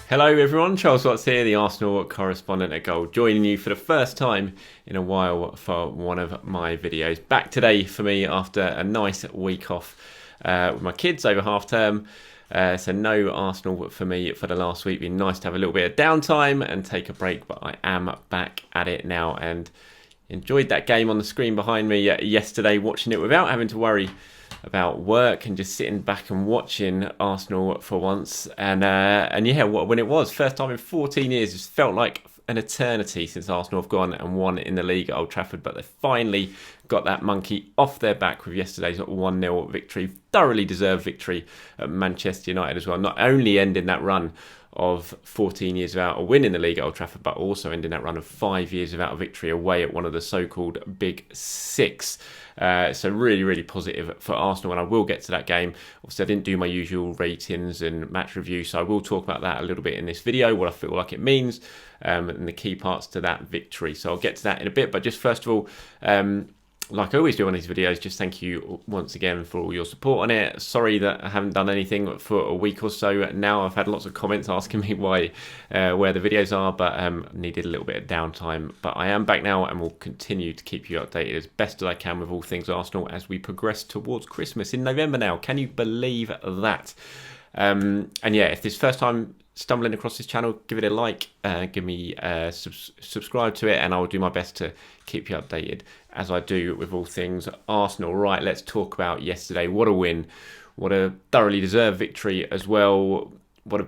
Hello everyone, Charles Watts here, the Arsenal correspondent at Goal, joining you for the first time in a while for one of my videos. Back today for me after a nice week off with my kids over half term. So no Arsenal for me for the last week. Been nice to have a little bit of downtime and take a break, but I am back at it now and enjoyed that game on the screen behind me yesterday, watching it without having to worry about work and just sitting back and watching Arsenal for once. And yeah, when it was first time in 14 years, it felt like an eternity since Arsenal have gone and won in the league at Old Trafford, but they finally got that monkey off their back with yesterday's 1-0 victory. Thoroughly deserved victory at Manchester United as well, not only ending that run of 14 years without a win in the league at Old Trafford, but also ending that run of 5 years without a victory away at one of the so-called Big Six. So really, really positive for Arsenal, and I will get to that game. Obviously, I didn't do my usual ratings and match review, so I will talk about that a little bit in this video, what I feel like it means, and the key parts to that victory. So I'll get to that in a bit, but just first of all, like I always do on these videos, just thank you once again for all your support on it. Sorry that I haven't done anything for a week or so now. I've had lots of comments asking me why, where the videos are, but needed a little bit of downtime. But I am back now and will continue to keep you updated as best as I can with all things Arsenal as we progress towards Christmas in November now. Can you believe that? And yeah, if this is first time stumbling across this channel, give it a like, give me subscribe to it, and I will do my best to keep you updated as I do with all things Arsenal. Right, let's talk about yesterday. What a win. What a thoroughly deserved victory as well. What a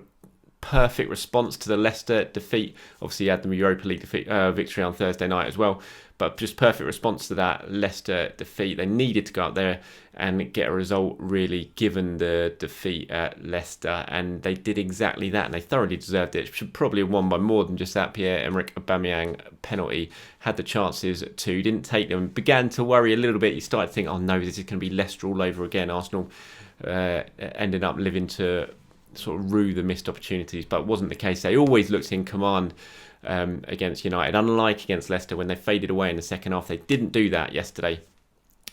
perfect response to the Leicester defeat. Obviously, you had the Europa League victory on Thursday night as well, but just perfect response to that Leicester defeat. They needed to go up there and get a result, really, given the defeat at Leicester, and they did exactly that, and they thoroughly deserved it. Should probably have won by more than just that Pierre-Emerick Aubameyang penalty. Had the chances to, didn't take them. Began to worry a little bit. You started to think, oh no, this is going to be Leicester all over again. Arsenal ended up living to sort of rue the missed opportunities, but it wasn't the case. They always looked in command against United, unlike against Leicester when they faded away in the second half. They didn't do that yesterday.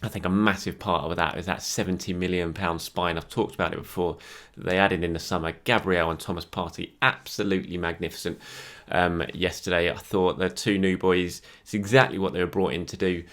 I think a massive part of that is that £70 million spine. I've talked about it before, that they added in the summer. Gabriel and Thomas Partey, absolutely magnificent yesterday. I thought the two new boys, it's exactly what they were brought in to do.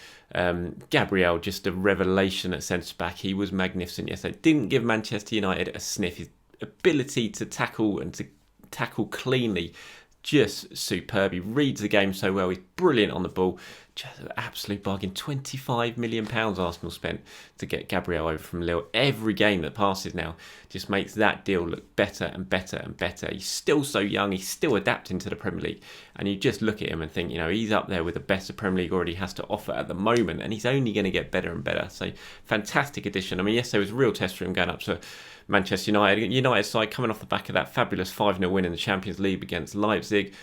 Gabriel, just a revelation at centre-back. He was magnificent yesterday. Didn't give Manchester United a sniff. His ability to tackle and to tackle cleanly, just superb. He reads the game so well. He's brilliant on the ball. Just an absolute bargain. £25 million Arsenal spent to get Gabriel over from Lille. Every game that passes now just makes that deal look better and better and better. He's still so young. He's still adapting to the Premier League. And you just look at him and think, you know, he's up there with the best the Premier League already has to offer at the moment. And he's only going to get better and better. So fantastic addition. I mean, yes, there was a real test for him going up to Manchester United. United side coming off the back of that fabulous 5-0 win in the Champions League against Leipzig.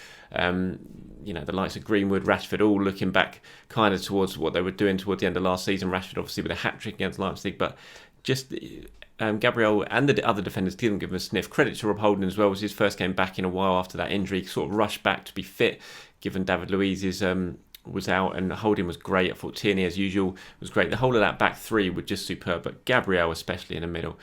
You know, the likes of Greenwood, Rashford, all looking back kind of towards what they were doing towards the end of last season. Rashford obviously with a hat-trick against Leipzig, but just Gabriel and the other defenders didn't give him a sniff. Credit to Rob Holding as well. It was his first game back in a while after that injury. Sort of rushed back to be fit, given David Luiz's was out, and Holding was great. I thought Tierney, as usual, was great. The whole of that back three were just superb, but Gabriel, especially in the middle,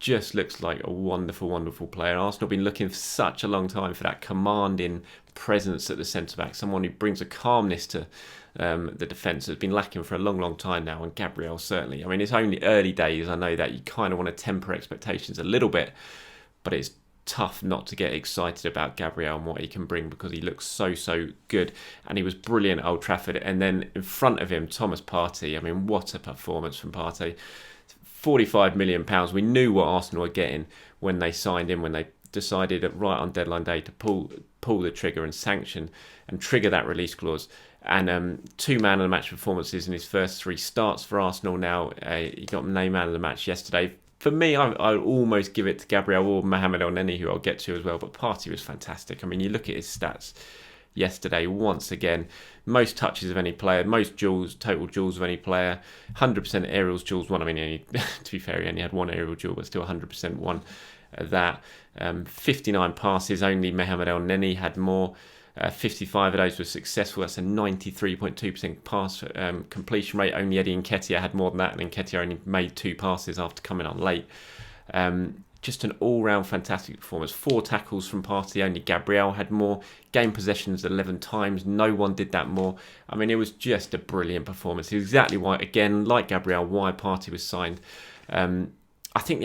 just looks like a wonderful, wonderful player. Arsenal have been looking for such a long time for that commanding presence at the centre-back, someone who brings a calmness to the defence that's been lacking for a long, long time now, and Gabriel certainly. I mean, it's only early days, I know that you kind of want to temper expectations a little bit, but it's tough not to get excited about Gabriel and what he can bring, because he looks so, so good, and he was brilliant at Old Trafford. And then in front of him, Thomas Partey. I mean, what a performance from Partey. £45 million. We knew what Arsenal were getting when they signed him, when they decided right on deadline day to pull the trigger and sanction and trigger that release clause. And 2 man of the match performances in his first 3 starts for Arsenal now. He got named man of the match yesterday. For me, I almost give it to Gabriel or Mohamed El-Neni, who I'll get to as well. But Partey was fantastic. I mean, you look at his stats yesterday, once again, most touches of any player, most duels, total duels of any player, 100% aerials duels won. I mean, to be fair, he only had 1 aerial duel, but still 100% won that. 59 passes, only Mohamed El-Neni had more. 55 of those were successful. That's a 93.2% pass completion rate. Only Eddie Nketiah had more than that, and Nketiah only made 2 passes after coming on late. Just an all-round fantastic performance. 4 tackles from Partey. Only Gabriel had more. Game possessions 11 times. No one did that more. I mean, it was just a brilliant performance. It's exactly why, again, like Gabriel, why Partey was signed. I think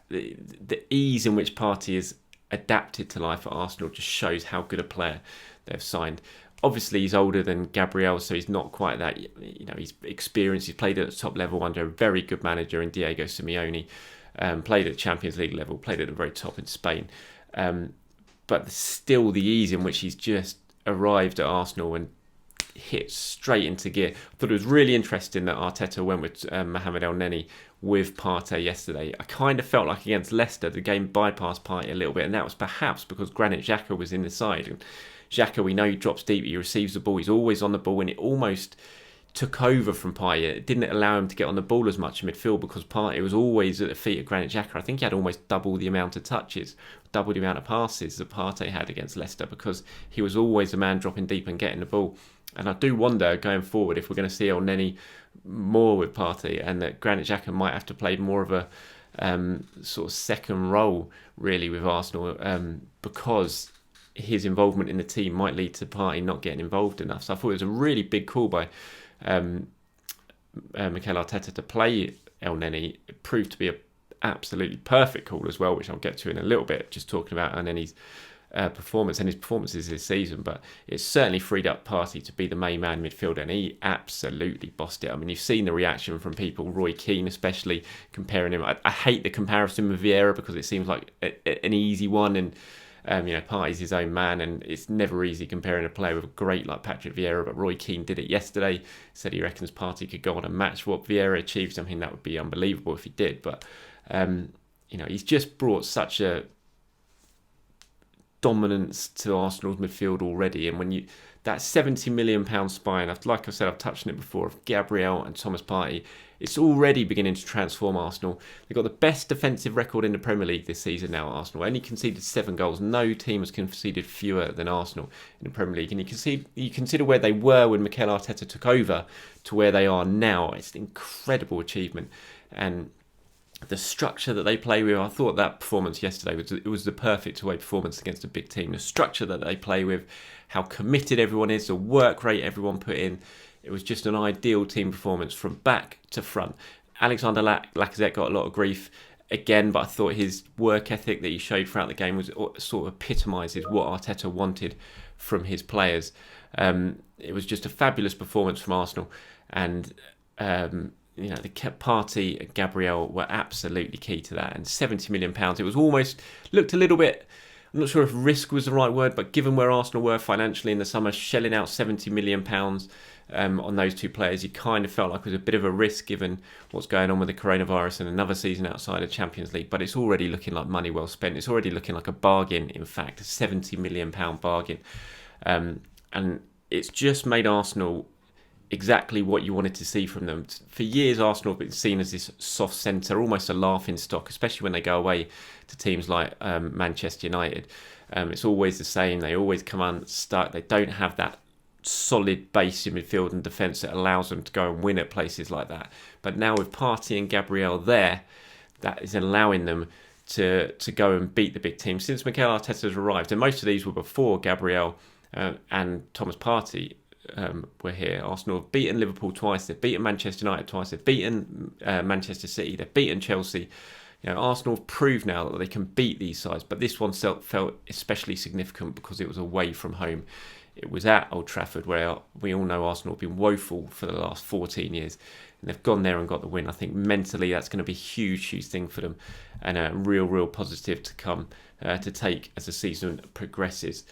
the ease in which Partey is adapted to life at Arsenal just shows how good a player they've signed. Obviously, he's older than Gabriel, so he's not quite that. He's experienced. He's played at the top level under a very good manager in Diego Simeone. Played at the Champions League level, played at the very top in Spain. But still the ease in which he's just arrived at Arsenal and hit straight into gear. I thought it was really interesting that Arteta went with Mohamed El-Neni with Partey yesterday. I kind of felt like against Leicester, the game bypassed Partey a little bit, and that was perhaps because Granit Xhaka was in the side. And Xhaka, we know he drops deep, he receives the ball, he's always on the ball, and it almost took over from Partey. It didn't allow him to get on the ball as much in midfield because Partey was always at the feet of Granit Xhaka. I think he had almost double the amount of touches, double the amount of passes that Partey had against Leicester because he was always the man dropping deep and getting the ball. And I do wonder going forward if we're going to see El-Neni more with Partey and that Granit Xhaka might have to play more of a sort of second role really with Arsenal because his involvement in the team might lead to Partey not getting involved enough. So I thought it was a really big call by Mikel Arteta to play El-Neni. It proved to be an absolutely perfect call as well, which I'll get to in a little bit, just talking about El-Neni's performance and his performances this season. But it's certainly freed up Partey to be the main man midfielder, and he absolutely bossed it. I mean, you've seen the reaction from people, Roy Keane especially, comparing him. I hate the comparison with Vieira because it seems like an easy one, and Partey's his own man, and it's never easy comparing a player with a great like Patrick Vieira. But Roy Keane did it yesterday. Said he reckons Partey could go on and match what Vieira achieved. I mean, that would be unbelievable if he did. But he's just brought such a dominance to Arsenal's midfield already. And when that £70 million spine, like I said, I've touched on it before, of Gabriel and Thomas Partey, it's already beginning to transform Arsenal. They've got the best defensive record in the Premier League this season now, Arsenal. Only conceded 7 goals. No team has conceded fewer than Arsenal in the Premier League. And you consider where they were when Mikel Arteta took over to where they are now. It's an incredible achievement. And the structure that they play with, I thought that performance yesterday was the perfect away performance against a big team. The structure that they play with, how committed everyone is, the work rate everyone put in. It was just an ideal team performance from back to front. Alexandre Lacazette got a lot of grief again, but I thought his work ethic that he showed throughout the game was sort of epitomises what Arteta wanted from his players. It was just a fabulous performance from Arsenal, and the Partey and Gabriel were absolutely key to that. And £70 million, it was almost looked a little bit. I'm not sure if risk was the right word, but given where Arsenal were financially in the summer, shelling out £70 million on those 2 players, you kind of felt like it was a bit of a risk given what's going on with the coronavirus and another season outside of Champions League. But it's already looking like money well spent. It's already looking like a bargain, in fact, a £70 million bargain. And it's just made Arsenal exactly what you wanted to see from them. For years, Arsenal have been seen as this soft centre, almost a laughing stock, especially when they go away to teams like Manchester United. It's always the same. They always come unstuck. They don't have that solid base in midfield and defence that allows them to go and win at places like that. But now with Partey and Gabriel there, that is allowing them to go and beat the big teams. Since Mikel Arteta has arrived, and most of these were before Gabriel and Thomas Partey were here. Arsenal have beaten Liverpool twice. They've beaten Manchester United twice. They've beaten Manchester City. They've beaten Chelsea. Arsenal have proved now that they can beat these sides. But this one felt especially significant because it was away from home. It was at Old Trafford, where we all know Arsenal have been woeful for the last 14 years. And they've gone there and got the win. I think mentally that's going to be a huge, huge thing for them. And a real, real positive to come to take as the season progresses.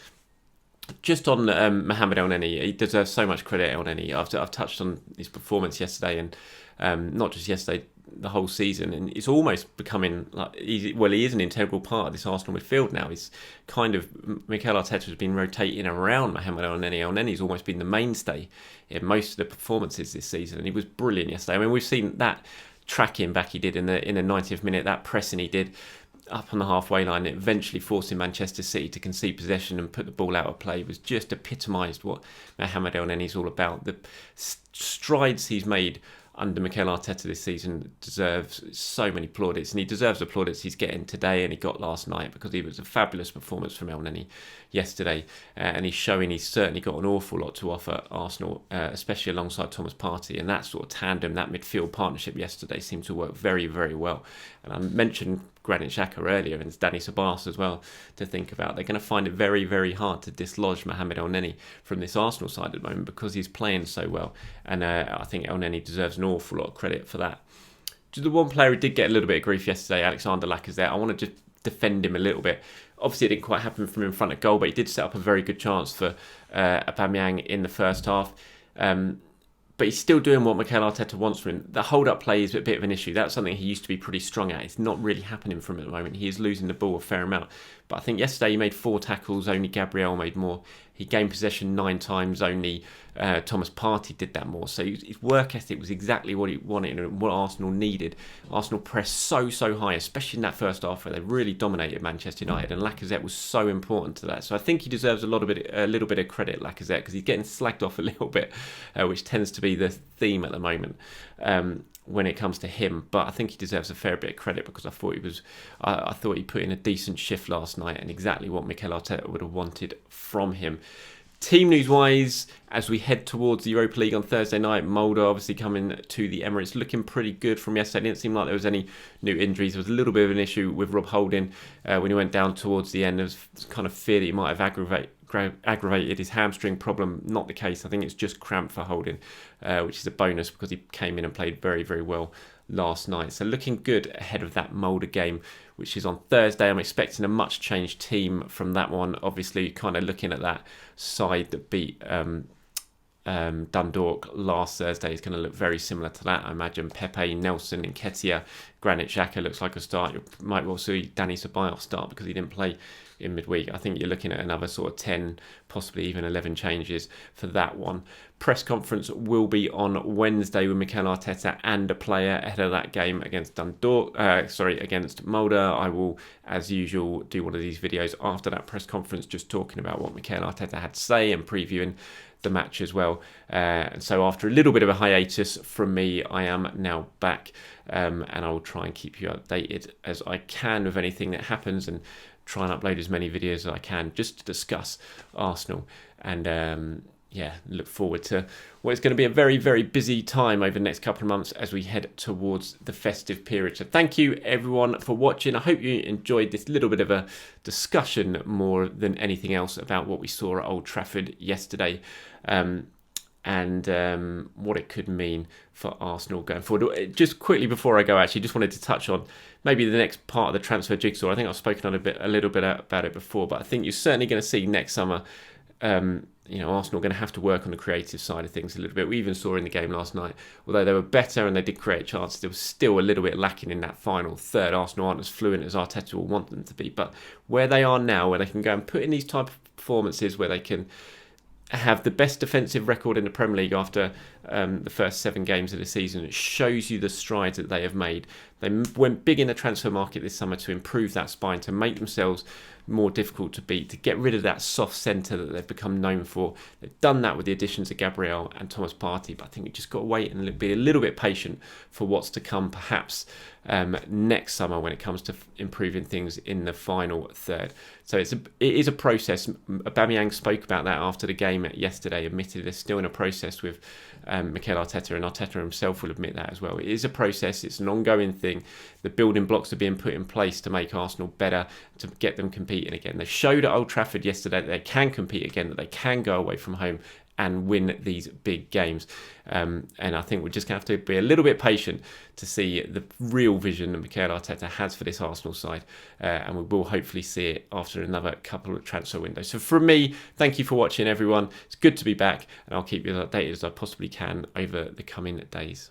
Just on Mohamed El-Neni, he deserves so much credit, El-Neni. I've touched on his performance yesterday, and not just yesterday, the whole season. And it's almost becoming like he is an integral part of this Arsenal midfield now. He's kind of Mikel Arteta has been rotating around Mohamed El-Neni. El-Neni's almost been the mainstay in most of the performances this season, and he was brilliant yesterday. I mean, we've seen that tracking back he did in the 90th minute, that pressing he did. up on the halfway line, eventually forcing Manchester City to concede possession and put the ball out of play, was just epitomised what Mohamed Elneny is all about. The strides he's made under Mikel Arteta this season deserves so many plaudits, and he deserves the plaudits he's getting today and he got last night, because it was a fabulous performance from Elneny yesterday, and he's showing he's certainly got an awful lot to offer Arsenal, especially alongside Thomas Partey, and that sort of tandem, that midfield partnership yesterday seemed to work very, very well. And I mentioned Granit Xhaka earlier, and it's Dani Ceballos as well to think about. They're going to find it very, very hard to dislodge Mohamed Elneny from this Arsenal side at the moment, because he's playing so well, and I think Elneny deserves an awful lot of credit for that. The one player who did get a little bit of grief yesterday, Alexandre Lacazette, I want to just defend him a little bit. Obviously, it didn't quite happen from in front of goal, but he did set up a very good chance for Aubameyang in the first half. But he's still doing what Mikel Arteta wants from him. The hold-up play is a bit of an issue. That's something he used to be pretty strong at. It's not really happening from him at the moment. He is losing the ball a fair amount. But I think yesterday he made 4 tackles, only Gabriel made more. He gained possession 9 times, only Thomas Partey did that more. So his work ethic was exactly what he wanted and what Arsenal needed. Arsenal pressed so high, especially in that first half where they really dominated Manchester United, and Lacazette was so important to that. So I think he deserves a little bit of credit, Lacazette, because he's getting slagged off a little bit, which tends to be the theme at the moment when it comes to him. But I think he deserves a fair bit of credit, because I thought he put in a decent shift last night, and exactly what Mikel Arteta would have wanted from him. Team news-wise, as we head towards the Europa League on Thursday night, Molde obviously coming to the Emirates, looking pretty good from yesterday. It didn't seem like there was any new injuries. There was a little bit of an issue with Rob Holding when he went down towards the end. There was kind of fear that he might have aggravated his hamstring problem. Not the case. I think it's just cramp for Holding, which is a bonus because he came in and played very, very well last night. So looking good ahead of that Molde game, which is on Thursday. I'm expecting a much changed team from that one. Obviously, kind of looking at that side that beat Dundalk last Thursday is going to look very similar to that. I imagine Pepe, Nelson, Nketiah, Granit Xhaka looks like a start. You might well see Dani Ceballos start because he didn't play in midweek. I think you're looking at another sort of 10, possibly even 11 changes for that one. Press conference will be on Wednesday with Mikel Arteta and a player ahead of that game against against Molde. I will, as usual, do one of these videos after that press conference, just talking about what Mikel Arteta had to say and previewing the match as well. And so after a little bit of a hiatus from me, I am now back, and I will try and keep you updated as I can with anything that happens, and try and upload as many videos as I can just to discuss Arsenal. And look forward to what is going to be a very, very busy time over the next couple of months as we head towards the festive period. So thank you everyone for watching. I hope you enjoyed this little bit of a discussion more than anything else about what we saw at Old Trafford yesterday, and what it could mean for Arsenal going forward. Just quickly before I go, actually, just wanted to touch on maybe the next part of the transfer jigsaw. I think I've spoken on a little bit about it before, but I think you're certainly going to see next summer, Arsenal are going to have to work on the creative side of things a little bit. We even saw in the game last night, although they were better and they did create chances, there was still a little bit lacking in that final third. Arsenal aren't as fluent as Arteta will want them to be, but where they are now, where they can go and put in these type of performances, where they can have the best defensive record in the Premier League after the first 7 games of the season. It shows you the strides that they have made. They went big in the transfer market this summer to improve that spine, to make themselves more difficult to beat, to get rid of that soft centre that they've become known for. They've done that with the additions of Gabriel and Thomas Partey, but I think we've just got to wait and be a little bit patient for what's to come perhaps next summer when it comes to improving things in the final third. So it is a process. Aubameyang spoke about that after the game yesterday, admitted they're still in a process with Mikel Arteta, and Arteta himself will admit that as well. It is a process, it's an ongoing thing. The building blocks are being put in place to make Arsenal better, to get them competing again. They showed at Old Trafford yesterday that they can compete again, that they can go away from home and win these big games. And I think we're just going to have to be a little bit patient to see the real vision that Mikel Arteta has for this Arsenal side. And we will hopefully see it after another couple of transfer windows. So from me, thank you for watching, everyone. It's good to be back, and I'll keep you as updated as I possibly can over the coming days.